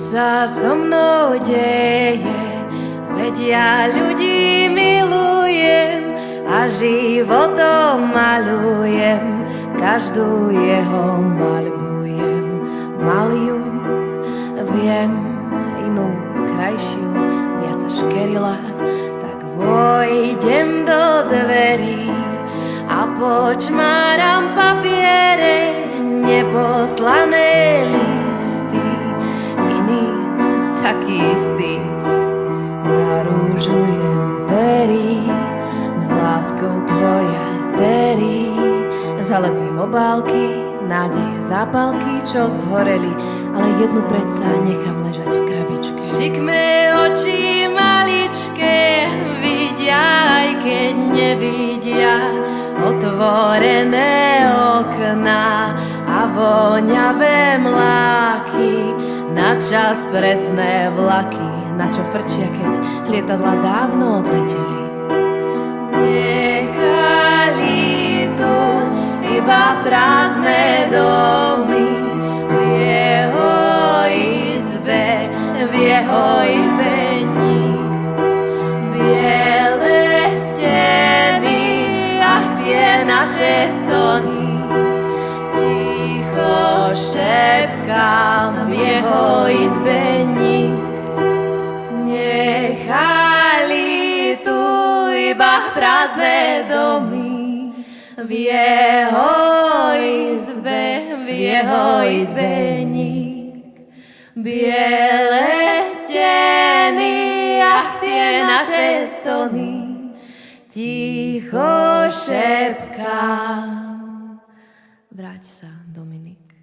sa so mnou deje, veď ja ľudí milujem a životom malujem, každú jeho maľbujem. Mal ju, viem, inú krajšiu, viac až kerila, tak vojdem do dverí a počmáram papiere, neposlané listy, iný taký istý. Narúžujem pery, s láskou tvoja terí, zalepím obálky, nádeje zápalky, čo zhoreli, ale jednu predsa nechám ležať v krabičke. Šikmé oči maličké vidia, aj keď nevidia, otvorené okná a voňavé mláky, na čas presné vlaky, na čo frčia, keď lietadla dávno odleteli. Nechali tu iba prázdne domy, v jeho izbe nik. Biele steny, ach tie naše stony, ticho šepkám, v jeho izbe nik. Nechali tu iba prázdne domy, v jeho izbe nik. Biele steny, ach tie naše stony, ticho šepkám. Vráť sa, Dominik.